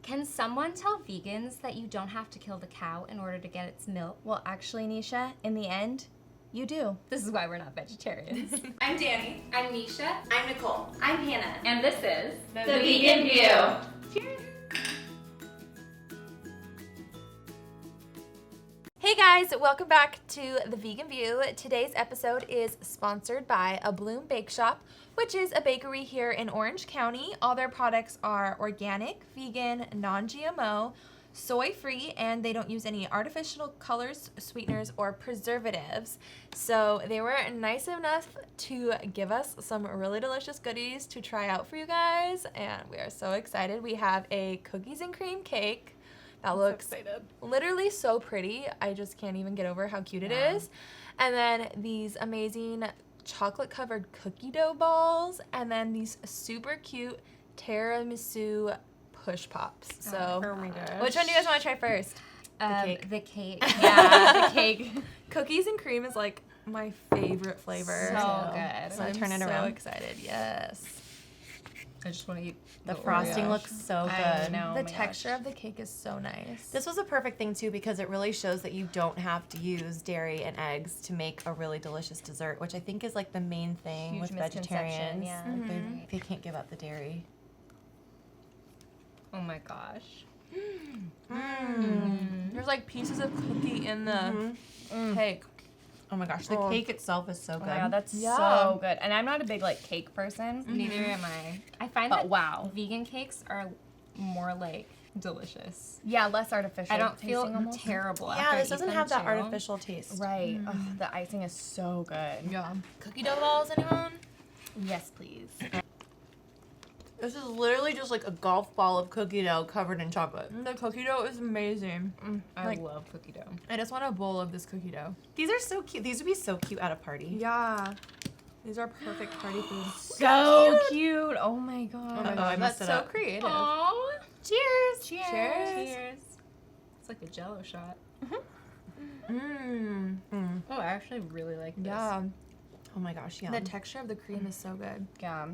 Can someone tell vegans that you don't have to kill the cow in order to get its milk? Well, actually, Nisha, in the end, you do. This is why we're not vegetarians. I'm Dani. I'm NISHA. I'm Nicole. I'm Hannah. And this is The Vegan View. Cheers. Hey guys, welcome back to The Vegan View. Today's episode is sponsored by A Bloom Bake Shop, which is a bakery here in Orange County. All their products are organic, vegan, non-GMO, soy-free, and they don't use any artificial colors, sweeteners, or preservatives. So they were nice enough to give us some really delicious goodies to try out for you guys, and we are so excited. We have a cookies and cream cake that looks literally so pretty. I just can't even get over how cute it is. And then these amazing chocolate-covered cookie dough balls, and then these super cute tiramisu push pops. So, Oh my gosh. which one do you guys want to try first? The cake. Yeah, the cake. Cookies and cream is like my favorite flavor. So good. So I'm turn it so around. excited. Yes. I just want to eat The frosting looks so good. I know. The texture of the cake is so nice. This was a perfect thing too because it really shows that you don't have to use dairy and eggs to make a really delicious dessert, which I think is like the main thing Huge with misconception, vegetarians. yeah. Like they can't give up the dairy. Oh my gosh. There's like pieces of cookie in the cake. Oh my gosh, the cake itself is so good. Oh my god, that's Yeah. so good. And I'm not a big like cake person. Neither am I. I find But that wow. vegan cakes are more like delicious. Yeah, less artificial. I don't feel tasting almost. terrible. Yeah, after I this eat doesn't them, have that too. artificial taste. Right. Ugh, the icing is so good. Yeah. Cookie dough balls, anyone? Yes, please. This is literally just like a golf ball of cookie dough covered in chocolate. The cookie dough is amazing. I Like- love cookie dough. I just want a bowl of this cookie dough. These are so cute. These would be so cute at a party. Yeah. These are perfect party foods. So cute. Oh my god. Oh my God, I messed That's it so up. creative. Aww. Cheers! Cheers. Cheers. It's like a Jello shot. Mmm. Oh, I actually really like this. Yeah. Oh my gosh, yeah. The texture of the cream is so good. Yeah.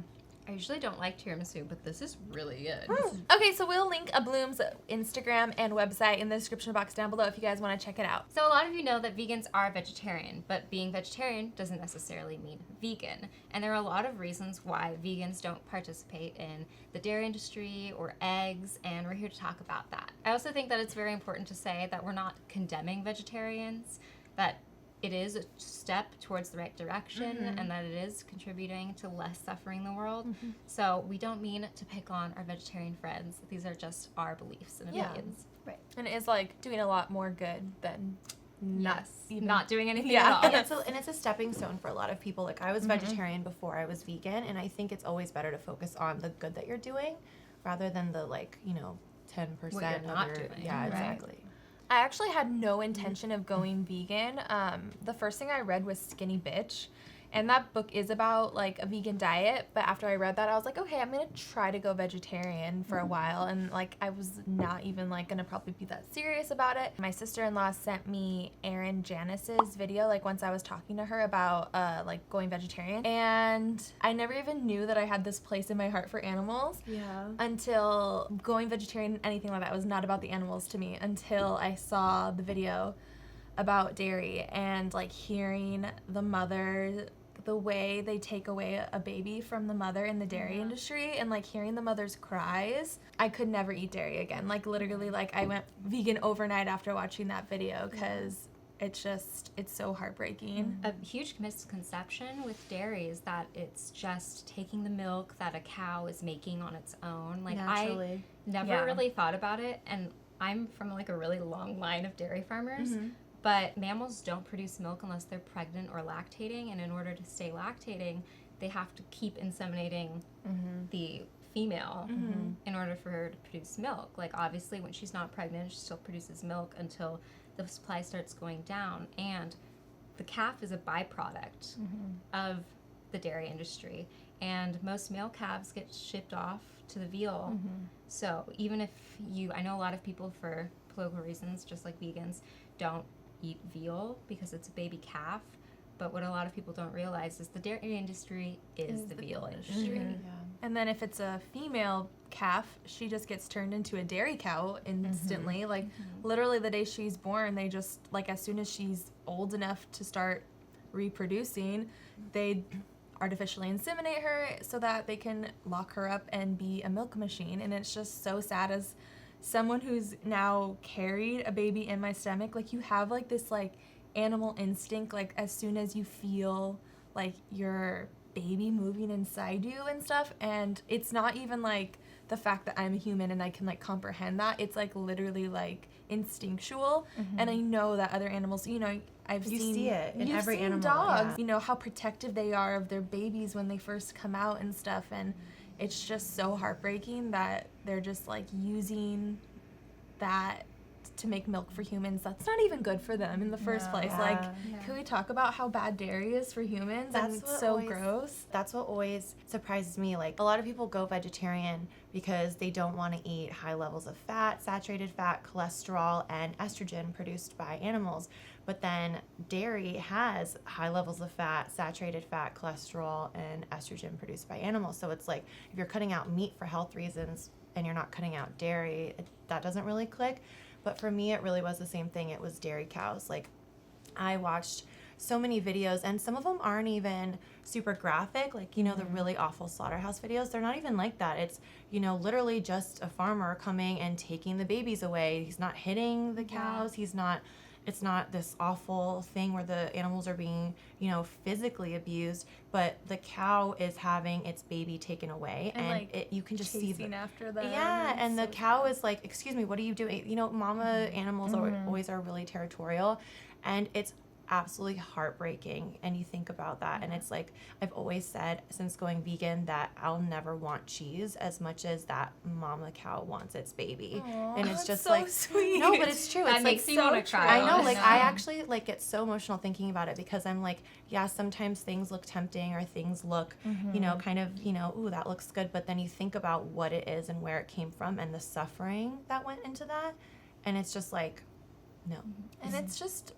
I usually don't like tiramisu, but this is really good. Okay, so we'll link A Bloom's Instagram and website in the description box down below if you guys want to check it out. So a lot of you know that vegans are vegetarian, but being vegetarian doesn't necessarily mean vegan. And there are a lot of reasons why vegans don't participate in the dairy industry or eggs, and we're here to talk about that. I also think that it's very important to say that we're not condemning vegetarians, that it is a step towards the right direction and that it is contributing to less suffering in the world. So we don't mean to pick on our vegetarian friends. These are just our beliefs and Yeah. opinions. And it is like doing a lot more good than not even Not doing anything Yeah. at all. And it's a stepping stone for a lot of people. Like I was vegetarian before I was vegan, and I think it's always better to focus on the good that you're doing rather than the 10% What you're of not your doing. Yeah, Right. exactly. I actually had no intention of going vegan. The first thing I read was Skinny Bitch. And that book is about like a vegan diet, but after I read that, I was like, okay, I'm gonna try to go vegetarian for a while, and like I was not even like gonna probably be that serious about it. My sister-in-law sent me Erin Janice's video, like once I was talking to her about like going vegetarian, and I never even knew that I had this place in my heart for animals. Yeah. Until going vegetarian, anything like that was not about the animals to me until I saw the video about dairy and like hearing the way they take away a baby from the mother in the dairy industry and like hearing the mother's cries. I could never eat dairy again. Like literally, like I went vegan overnight after watching that video because it's so heartbreaking. A huge misconception with dairy is that it's just taking the milk that a cow is making on its own. Like Naturally. I never really thought about it, and I'm from like a really long line of dairy farmers. But mammals don't produce milk unless they're pregnant or lactating, and in order to stay lactating, they have to keep inseminating the female in order for her to produce milk. Like obviously when she's not pregnant, she still produces milk until the supply starts going down, and the calf is a byproduct of the dairy industry, and most male calves get shipped off to the veal. So even if I know a lot of people for political reasons, just like vegans, don't eat veal because it's a baby calf, but what a lot of people don't realize is the dairy industry is the veal industry. And then if it's a female calf, she just gets turned into a dairy cow instantly. Like literally the day she's born, they just, like, as soon as she's old enough to start reproducing, they artificially inseminate her so that they can lock her up and be a milk machine. And it's just so sad, as someone who's now carried a baby in my stomach, like, you have like this like animal instinct, like as soon as you feel like your baby moving inside you and stuff. And it's not even like the fact that I'm a human and I can like comprehend that. It's like literally like instinctual. And I know that other animals, you know, You see it in you've every seen animal. dogs, Yeah. you know, how protective they are of their babies when they first come out and stuff. And it's just so heartbreaking that they're just like using that to make milk for humans. That's not even good for them in the first place. Yeah. Like, can we talk about how bad dairy is for humans? That's and what it's so always- gross. That's what always surprises me. Like, a lot of people go vegetarian because they don't want to eat high levels of fat, saturated fat, cholesterol, and estrogen produced by animals. But then dairy has high levels of fat, saturated fat, cholesterol, and estrogen produced by animals. So it's like, if you're cutting out meat for health reasons and you're not cutting out dairy, that doesn't really click. But for me, it really was the same thing. It was dairy cows. Like, I watched so many videos, and some of them aren't even super graphic, like, you know, the really awful slaughterhouse videos. They're not even like that. It's, you know, literally just a farmer coming and taking the babies away. He's not hitting the cows. It's not this awful thing where the animals are being, you know, physically abused, but the cow is having its baby taken away, and like, you can just see chasing after them. yeah, and the so cow sad. is like, excuse me, what are you doing? You know, mama animals always are really territorial, and it's absolutely heartbreaking. And you think about that, and it's like, I've always said since going vegan that I'll never want cheese as much as that mama cow wants its baby. Aw, And it's just so like, sweet. no, but it's true. That It's makes like, you want to so cry. I know, like, I Yeah. actually like get so emotional thinking about it, because I'm like, yeah, sometimes things look tempting, or things look, you know, kind of, you know, ooh, that looks good. But then you think about what it is and where it came from and the suffering that went into that. And it's just like, no. And it's just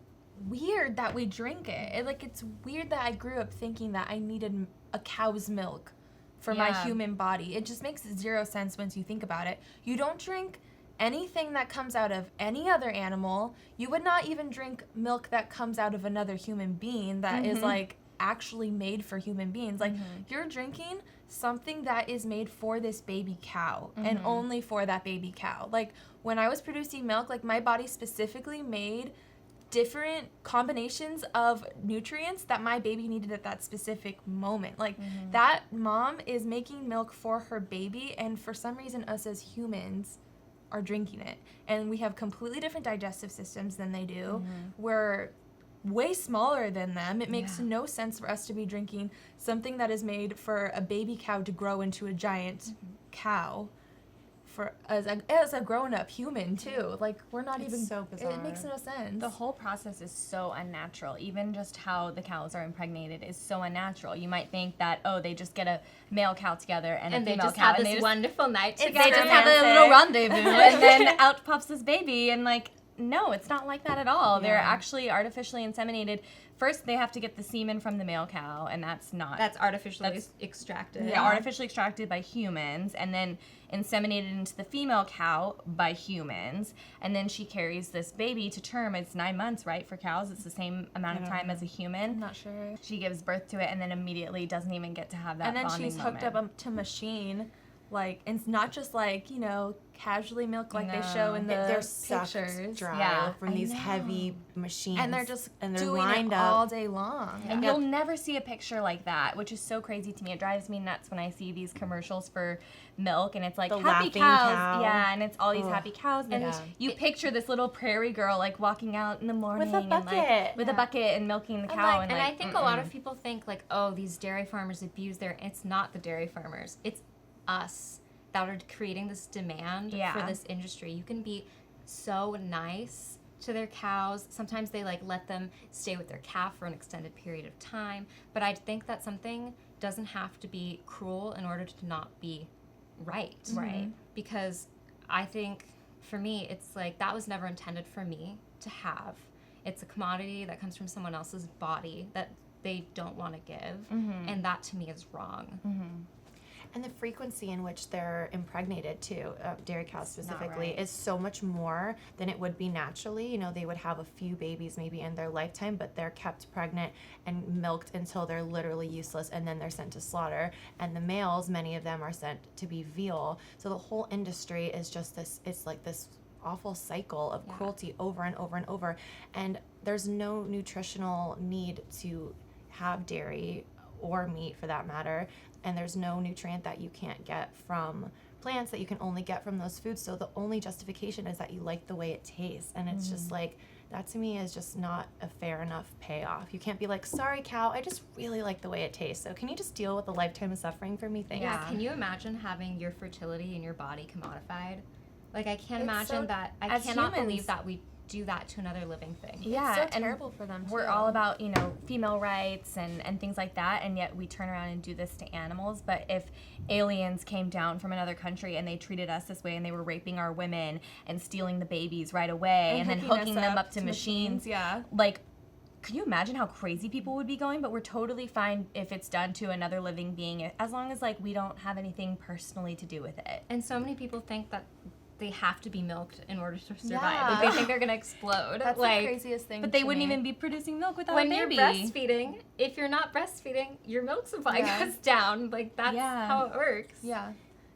weird that we drink it. Like, it's weird that I grew up thinking that I needed a cow's milk for my Yeah. human body. It just makes zero sense once you think about it. You don't drink anything that comes out of any other animal. You would not even drink milk that comes out of another human being that is like actually made for human beings. Like, you're drinking something that is made for this baby cow and only for that baby cow. Like, when I was producing milk, like, my body specifically made different combinations of nutrients that my baby needed at that specific moment. Like, that mom is making milk for her baby, and for some reason us as humans are drinking it. And we have completely different digestive systems than they do. We're way smaller than them. It makes no sense for us to be drinking something that is made for a baby cow to grow into a giant cow. For as a grown-up human too. Like, we're not It's even so bizarre. It makes no sense. The whole process is so unnatural. Even just how the cows are impregnated is so unnatural. You might think that, oh, they just get a male cow together and a And they female just cow, have and this they just, wonderful night they together. just have a little rendezvous, and then out pops this baby. And like, no, it's not like that at all. They're actually artificially inseminated. First, they have to get the semen from the male cow, and that's artificially extracted. Yeah, artificially extracted by humans, and then inseminated into the female cow by humans, and then she carries this baby to term. It's 9 months, right, for cows? It's the same amount of time as a human. I'm not sure. She gives birth to it, and then immediately doesn't even get to have that And then bonding she's hooked moment. up to machine, like, and it's not just like, you know, casually milk like they No. show in the They're sucked pictures. dry Yeah, from I these know. heavy machines. And they're just and they're doing lined it up. all day long. And you'll never see a picture like that, which is so crazy to me. It drives me nuts when I see these commercials for milk, and it's like The happy laughing cows. cow. Yeah, and it's all these Ugh. happy cows. And Yeah. you picture this little prairie girl like walking out in the morning a and, like, bucket. with a bucket and milking the cow. And like, I think a lot of people think like, oh, these dairy farmers abuse their. It's not the dairy farmers. It's us that are creating this demand for this industry. You can be so nice to their cows. Sometimes they like let them stay with their calf for an extended period of time. But I think that something doesn't have to be cruel in order to not be right. Right. Because I think for me, it's like that was never intended for me to have. It's a commodity that comes from someone else's body that they don't want to give. And that to me is wrong. And the frequency in which they're impregnated too, dairy cows specifically, right. is so much more than it would be naturally. You know, they would have a few babies maybe in their lifetime, but they're kept pregnant and milked until they're literally useless, and then they're sent to slaughter. And the males, many of them are sent to be veal. So the whole industry is just this, it's like this awful cycle of cruelty over and over and over. And there's no nutritional need to have dairy or meat for that matter. And there's no nutrient that you can't get from plants that you can only get from those foods. So the only justification is that you like the way it tastes. And it's just like, that to me is just not a fair enough payoff. You can't be like, sorry, cow, I just really like the way it tastes. So can you just deal with a lifetime of suffering for me? Thanks. Yeah, can you imagine having your fertility in your body commodified? Like, I can't imagine so- that. I as cannot humans- believe that we do that to another living thing. Yeah, It's so and terrible for them, We're too. all about, you know, female rights and things like that, and yet we turn around and do this to animals. But if aliens came down from another country and they treated us this way and they were raping our women and stealing the babies right away and then hooking them up to machines, yeah. like, can you imagine how crazy people would be going? But we're totally fine if it's done to another living being, as long as, like, we don't have anything personally to do with it. And so many people think that they have to be milked in order to survive. Yeah. Like, they think they're gonna explode. That's like, the craziest thing. But they to wouldn't me. even be producing milk without when a you're baby. breastfeeding, if you're not breastfeeding, your milk supply Yeah. goes down. Like, that's Yeah. how it works. Yeah.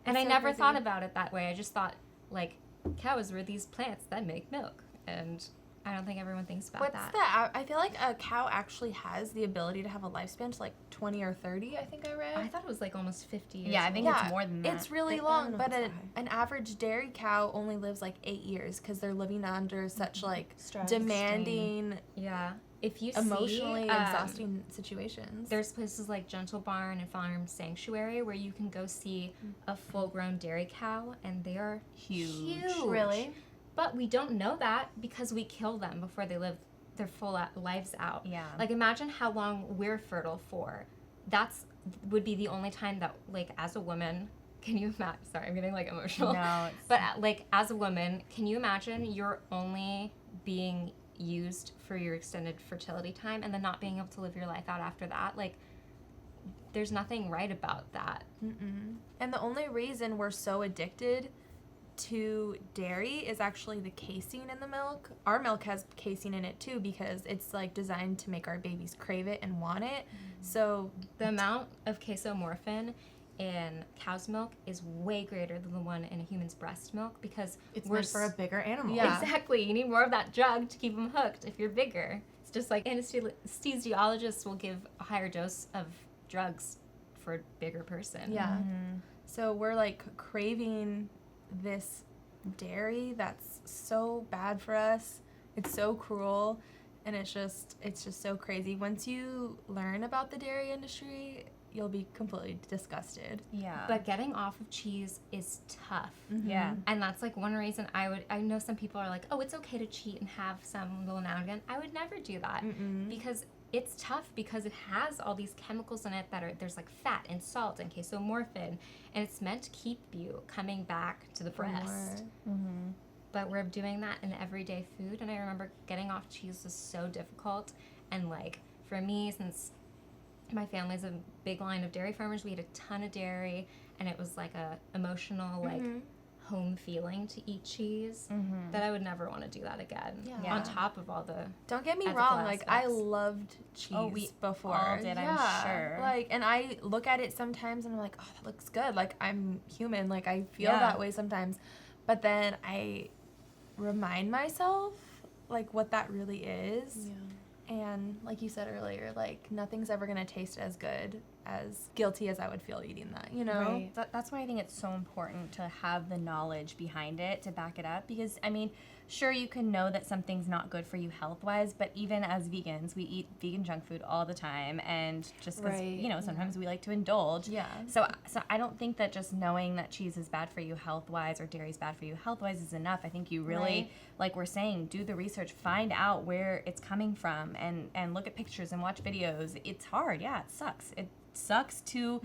And That's I so never crazy. thought about it that way. I just thought, like, cows were these plants that make milk. And I don't think everyone thinks about What's that. that? I feel like a cow actually has the ability to have a lifespan to like 20 or 30, I think I read. I thought it was like almost 50 years Yeah, I think old. it's more than that. It's really I don't long, know but if it's that high. an average dairy cow only lives like 8 years because they're living under such like Stress. demanding, Yeah. If you emotionally see, exhausting situations. there's places like Gentle Barn and Farm Sanctuary where you can go see a full-grown dairy cow, and they are Huge. Really? But we don't know that because we kill them before they live their full lives out. Yeah. Like, imagine how long we're fertile for. That's would be the only time that, like, as a woman, can you imagine? Sorry, I'm getting, like, emotional. No, it's, But, like, as a woman, can you imagine you're only being used for your extended fertility time and then not being able to live your life out after that? Like, there's nothing right about that. And the only reason we're so addicted to dairy is actually the casein in the milk. Our milk has casein in it too because it's like designed to make our babies crave it and want it. So The amount of casomorphin in cow's milk is way greater than the one in a human's breast milk because It's we're meant for a bigger animal. Yeah. Exactly. You need more of that drug to keep them hooked if you're bigger. It's just like anesthesiologists will give a higher dose of drugs for a bigger person. yeah. So we're like craving this dairy that's so bad for us. It's so cruel, and it's just so crazy. Once you learn about the dairy industry, you'll be completely disgusted. yeah. But getting off of cheese is tough. yeah. And that's like one reason I know some people are like, oh, it's okay to cheat and have some little now and again. I would never do that because it's tough because it has all these chemicals in it that are, there's like fat and salt and casomorphin, and it's meant to keep you coming back to the breast. But we're doing that in everyday food, and I remember getting off cheese was so difficult. And like for me, since my family's a big line of dairy farmers, we had a ton of dairy, and it was like a emotional like home feeling to eat cheese that I would never want to do that again. Yeah. On top of all the Don't get me ethical wrong, like I aspects. loved cheese Oh, we before. all did, I'm sure. Like, and I look at it sometimes and I'm like, oh, that looks good. Like I'm human. Like I feel Yeah. that way sometimes. But then I remind myself like what that really is. And like you said earlier, like nothing's ever gonna taste as good, as guilty as I would feel eating that, you know? Right. That's why I think it's so important to have the knowledge behind it to back it up, because I mean, sure, you can know that something's not good for you health-wise, but even as vegans, we eat vegan junk food all the time, and just because Right. you know, sometimes we like to indulge. Yeah. So I don't think that just knowing that cheese is bad for you health-wise or dairy is bad for you health-wise is enough. I think you really, Right. like we're saying, do the research, find out where it's coming from, and look at pictures and watch videos. It's hard, yeah, it sucks. sucks to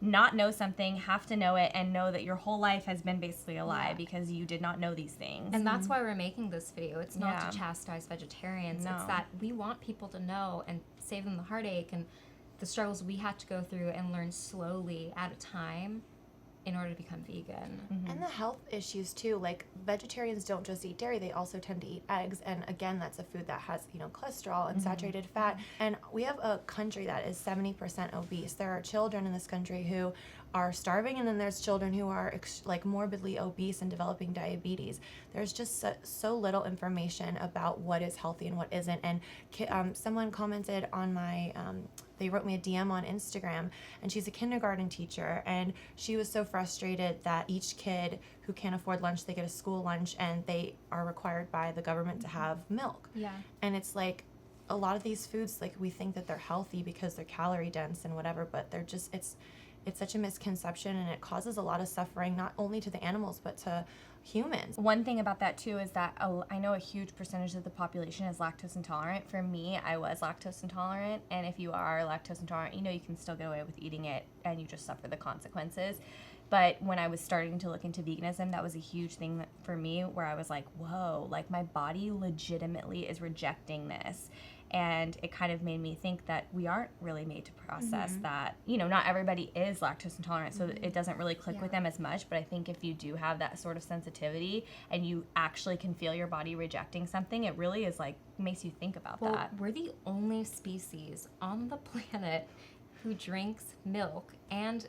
not know something, have to know it, and know that your whole life has been basically a lie because you did not know these things. And that's why we're making this video. It's not Yeah. to chastise vegetarians. No. It's that we want people to know and save them the heartache and the struggles we had to go through and learn slowly at a time in order to become vegan. And the health issues too. Like, vegetarians don't just eat dairy, they also tend to eat eggs. And again, that's a food that has, you know, cholesterol and saturated fat. And we have a country that is 70% obese. There are children in this country who are starving, and then there's children who are like morbidly obese and developing diabetes. There's just so little information about what is healthy and what isn't. And someone commented on my they wrote me a DM on Instagram, and she's a kindergarten teacher, and she was so frustrated that each kid who can't afford lunch, they get a school lunch, and they are required by the government to have milk. Yeah. And it's like, a lot of these foods, like, we think that they're healthy because they're calorie dense and whatever, but they're just, it's such a misconception, and it causes a lot of suffering, not only to the animals, but to humans. One thing about that too is that I know a huge percentage of the population is lactose intolerant. For me, I was lactose intolerant, and if you are lactose intolerant, you know you can still get away with eating it and you just suffer the consequences. But when I was starting to look into veganism, that was a huge thing for me, where I was like, whoa, like my body legitimately is rejecting this. And it kind of made me think that we aren't really made to process that. You know, not everybody is lactose intolerant, so it doesn't really click with them as much. But I think if you do have that sort of sensitivity and you actually can feel your body rejecting something, it really is like, makes you think about that. We're the only species on the planet who drinks milk, and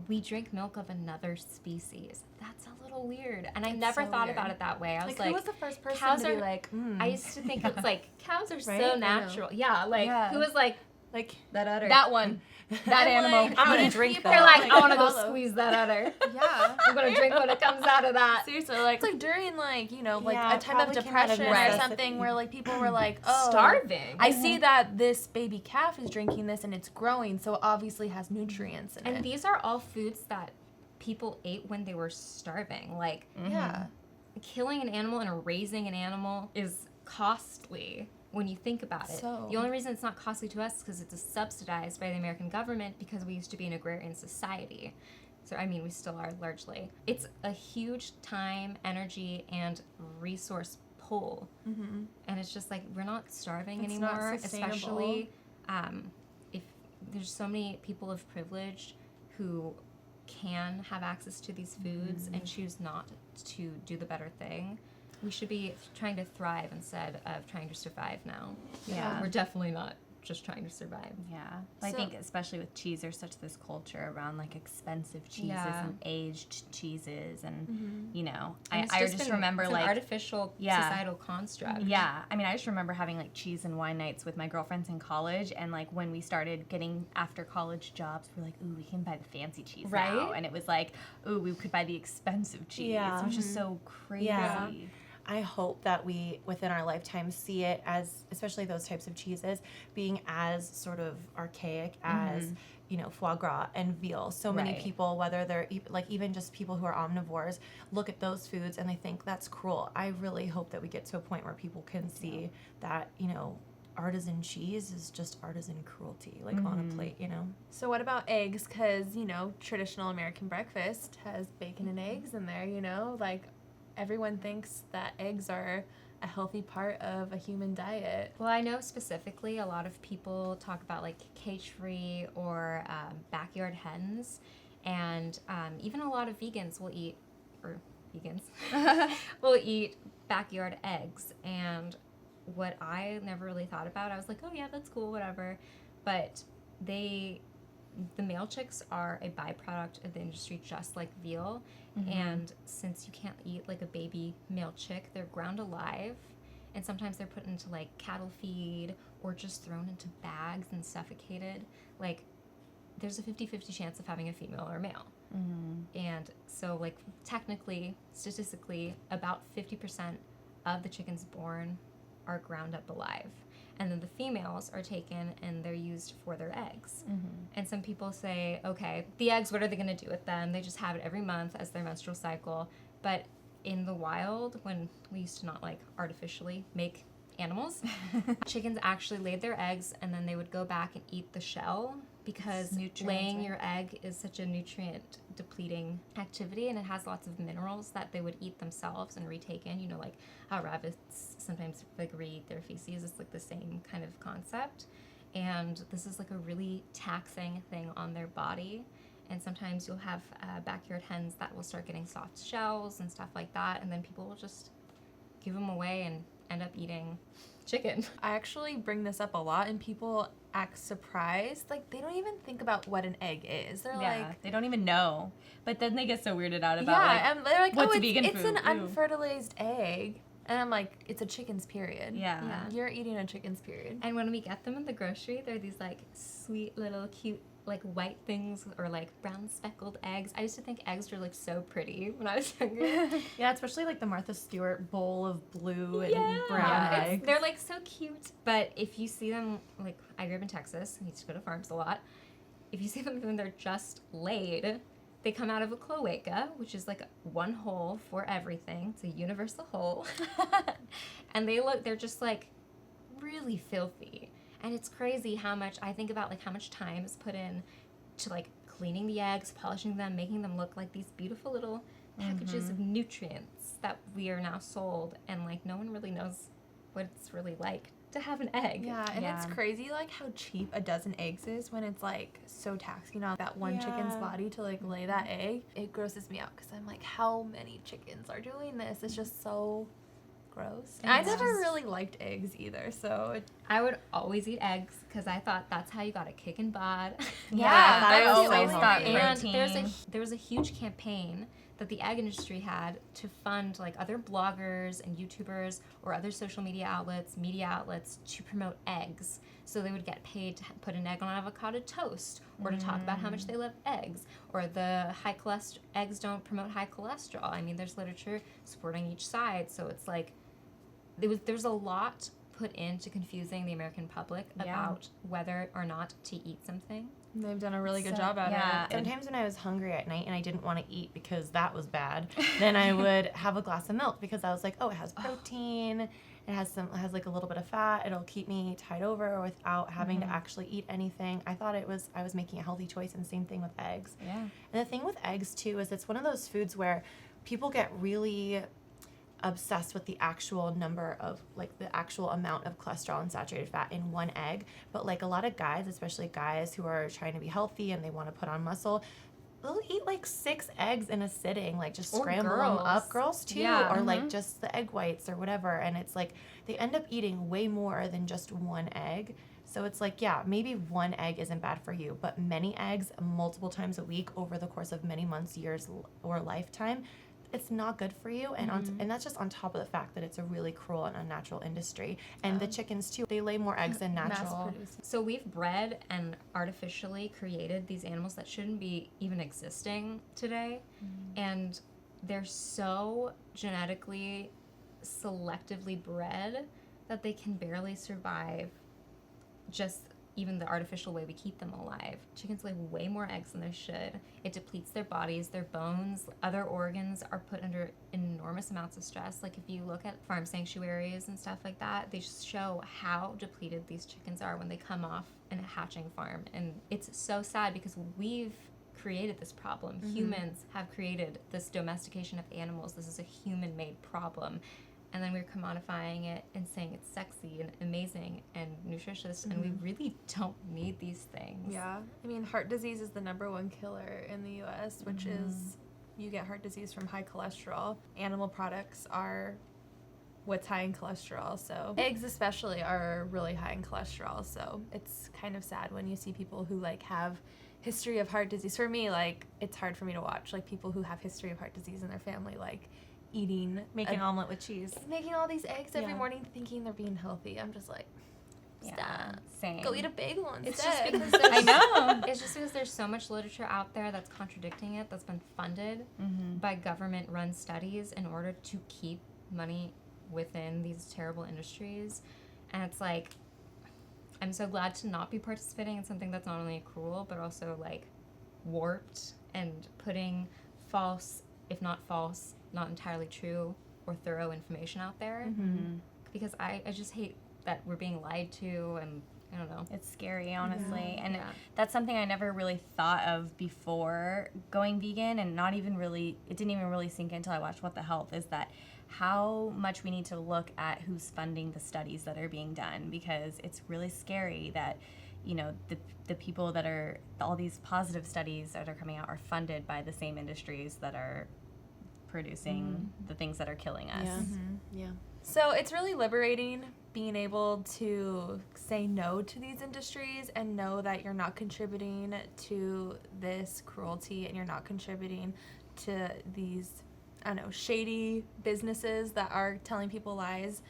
we drink milk of another species. That's a little weird. And I never so thought weird. about it that way. I was Like, who was the first person cows to be are like, I used to think it's like, cows are Right? so I know. natural. Yeah, like, Yeah. who was like, Like, that udder? That one, that animal. like, I'm gonna like, drink people that. They're like, I want to go follow. squeeze that udder. Yeah. I'm going to drink when it comes out of that. Seriously, like, it's like during, like, you know, like Yeah, a time of probably came out of depression or necessity. something where, like, people were like, oh, Starving. I see that this baby calf is drinking this and it's growing, so it obviously has nutrients in And it. these are all foods that people ate when they were starving. Like, Yeah. killing an animal and raising an animal is costly when you think about it. So- The only reason it's not costly to us is because it's subsidized by the American government, because we used to be an agrarian society. So, I mean, we still are largely. It's a huge time, energy, and resource pull. And it's just like, we're not starving It's not anymore, sustainable. especially if there's so many people of privilege who can have access to these foods and choose not to do the better thing. We should be trying to thrive instead of trying to survive now. Yeah. We're definitely not just trying to survive. Yeah. I So- think especially with cheese, there's such this culture around like expensive cheeses Yeah. and aged cheeses, and you know, And it's I just been- remember it's like an artificial Yeah. societal construct. yeah, I mean, I just remember having like cheese and wine nights with my girlfriends in college, and like when we started getting after college jobs, we're like, ooh, we can buy the fancy cheese now, Right? and it was like, ooh, we could buy the expensive cheese, Yeah. which is so crazy. Yeah. I hope that we, within our lifetime, see it as, especially those types of cheeses, being as sort of archaic as, you know, foie gras and veal. So many Right. people, whether they're like even just people who are omnivores, look at those foods and they think that's cruel. I really hope that we get to a point where people can see that, you know, artisan cheese is just artisan cruelty, like on a plate, you know? So what about eggs? Because, you know, traditional American breakfast has bacon and eggs in there, you know? Like, everyone thinks that eggs are a healthy part of a human diet. Well, I know specifically a lot of people talk about like cage-free or backyard hens, and even a lot of vegans will eat, or vegans will eat backyard eggs. And what I never really thought about, I was like, oh yeah, that's cool, whatever. But the male chicks are a byproduct of the industry, just like veal. And since you can't eat like a baby male chick, they're ground alive. And sometimes they're put into like cattle feed or just thrown into bags and suffocated. Like, there's a 50-50 chance of having a female or a male. And so, like, technically, statistically, about 50% of the chickens born are ground up alive. And then the females are taken and they're used for their eggs. And some people say, okay, the eggs, what are they going to do with them? They just have it every month as their menstrual cycle. But in the wild, when we used to not like artificially make animals, chickens actually laid their eggs and then they would go back and eat the shell because Nutrients, laying right? your egg is such a nutrient depleting activity, and it has lots of minerals that they would eat themselves and retake in. You know, like how rabbits sometimes like re-eat their feces. It's like the same kind of concept. And this is like a really taxing thing on their body. And sometimes you'll have backyard hens that will start getting soft shells and stuff like that, and then people will just give them away and end up eating chicken. I actually bring this up a lot, and people act surprised. Like, they don't even think about what an egg is. They're like, they don't even know. But then they get so weirded out about yeah, and they're like, what's oh, vegan it's food? an Ew. unfertilized egg. And I'm like, it's a chicken's period. Yeah. You're eating a chicken's period. And when we get them in the grocery, they're these like sweet little cute like white things or like brown speckled eggs. I used to think eggs were like so pretty when I was younger. Yeah, especially like the Martha Stewart bowl of blue and Yeah. brown It's- eggs. They're like so cute. But if you see them, like I grew up in Texas, I used to go to farms a lot. If you see them when they're just laid, they come out of a cloaca, which is like one hole for everything. It's a universal hole. And they're just like really filthy. And it's crazy how much, I think about like how much time is put in to like cleaning the eggs, polishing them, making them look like these beautiful little packages of nutrients that we are now sold. And like no one really knows what it's really like to have an egg. Yeah, and it's Yeah. crazy like how cheap a dozen eggs is when it's like so taxing on that one chicken's Yeah. body to like lay that egg. It grosses me out because I'm like, how many chickens are doing this? It's just so gross. And I it's never just- really liked eggs either, so it, I would always eat eggs because I thought that's how you got a kick in bod. Yeah, I I was always so thought hungry. And protein. there was a huge campaign that the egg industry had to fund like other bloggers and YouTubers or other social media outlets to promote eggs. So they would get paid to put an egg on avocado toast or to talk about how much they love eggs, or the high cholesterol eggs don't promote high cholesterol. I mean, there's literature supporting each side, so it's like there's a lot put into confusing the American public Yeah. about whether or not to eat something. they've done a really good So- job at yeah. it. Sometimes when I was hungry at night and I didn't want to eat because that was bad, then I would have a glass of milk because I was like, oh, it has protein, it has like a little bit of fat, it'll keep me tied over without having to actually eat anything. I thought I was making a healthy choice, and same thing with eggs. Yeah. And the thing with eggs too is it's one of those foods where people get really obsessed with the actual number of like the actual amount of cholesterol and saturated fat in one egg, but like a lot of guys, especially guys who are trying to be healthy and they want to put on muscle, they'll eat like 6 eggs in a sitting, like just Or scramble them girls. up. Girls too, Yeah. or like just the egg whites or whatever, and it's like they end up eating way more than just one egg. So it's like, yeah, maybe one egg isn't bad for you, but many eggs multiple times a week over the course of many months, years, or lifetime, it's not good for you. And and that's just on top of the fact that it's a really cruel and unnatural industry. And the chickens too, they lay more eggs than natural. Mass-produced. So we've bred and artificially created these animals that shouldn't be even existing today. And they're so genetically selectively bred that they can barely survive just even the artificial way we keep them alive. Chickens lay way more eggs than they should. It depletes their bodies, their bones, other organs are put under enormous amounts of stress. Like if you look at farm sanctuaries and stuff like that, they just show how depleted these chickens are when they come off in a hatching farm. And it's so sad because we've created this problem. Humans have created this domestication of animals. This is a human-made problem. And then we're commodifying it and saying it's sexy and amazing and nutritious, and we really don't need these things. Yeah, I mean, heart disease is the #1 killer in the U.S., which is you get heart disease from high cholesterol. Animal products are what's high in cholesterol, so eggs especially are really high in cholesterol. So it's kind of sad when you see people who like have history of heart disease. For me, like it's hard for me to watch like people who have history of heart disease in their family, like eating Making omelet with cheese. making all these eggs every Yeah. morning thinking they're being healthy. I'm just like, stop. Yeah, same. Go eat a bagel It's just instead. because there's I know. It's just because there's so much literature out there that's contradicting it, that's been funded by government-run studies in order to keep money within these terrible industries. And it's like, I'm so glad to not be participating in something that's not only cruel, but also like warped and putting false, if not false, not entirely true or thorough information out there. Because I just hate that we're being lied to and I don't know. It's scary, honestly. And Yeah. that's something I never really thought of before going vegan, and it didn't even really sink in until I watched What the Health, is that how much we need to look at who's funding the studies that are being done, because it's really scary that, you know, the people that are, all these positive studies that are coming out are funded by the same industries that are producing the things that are killing us. Yeah. So it's really liberating being able to say no to these industries and know that you're not contributing to this cruelty and you're not contributing to these, I don't know, shady businesses that are telling people lies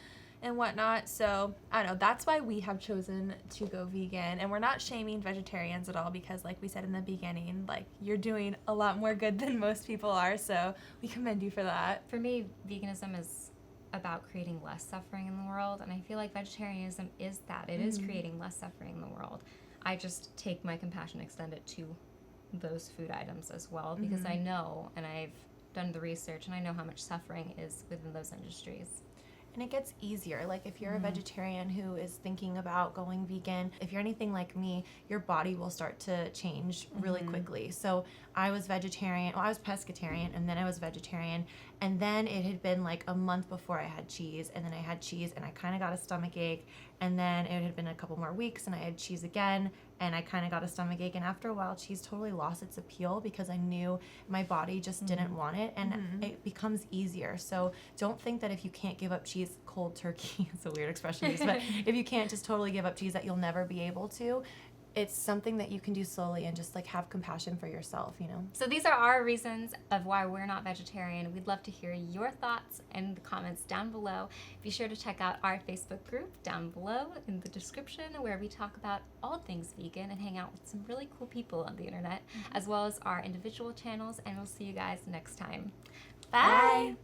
and whatnot. So I don't know, that's why we have chosen to go vegan, and we're not shaming vegetarians at all, because like we said in the beginning, like, you're doing a lot more good than most people are, so we commend you for that. For me, veganism is about creating less suffering in the world, and I feel like vegetarianism is that. It is creating less suffering in the world. I just take my compassion, extend it to those food items as well, because I know, and I've done the research, and I know how much suffering is within those industries. And it gets easier. Like, if you're a vegetarian who is thinking about going vegan, if you're anything like me, your body will start to change really quickly. So I was vegetarian, well, I was pescatarian, and then I was vegetarian, and then it had been like a month before I had cheese, and then I had cheese, and I kind of got a stomach ache, and then it had been a couple more weeks, and I had cheese again, and I kind of got a stomach ache, and after a while, cheese totally lost its appeal because I knew my body just didn't want it, and it becomes easier. So don't think that if you can't give up cheese cold turkey, it's a weird expression to use, but if you can't just totally give up cheese, that you'll never be able to. It's something that you can do slowly and just like have compassion for yourself, you know? So these are our reasons of why we're not vegetarian. We'd love to hear your thoughts in the comments down below. Be sure to check out our Facebook group down below in the description, where we talk about all things vegan and hang out with some really cool people on the internet, as well as our individual channels, and we'll see you guys next time. Bye.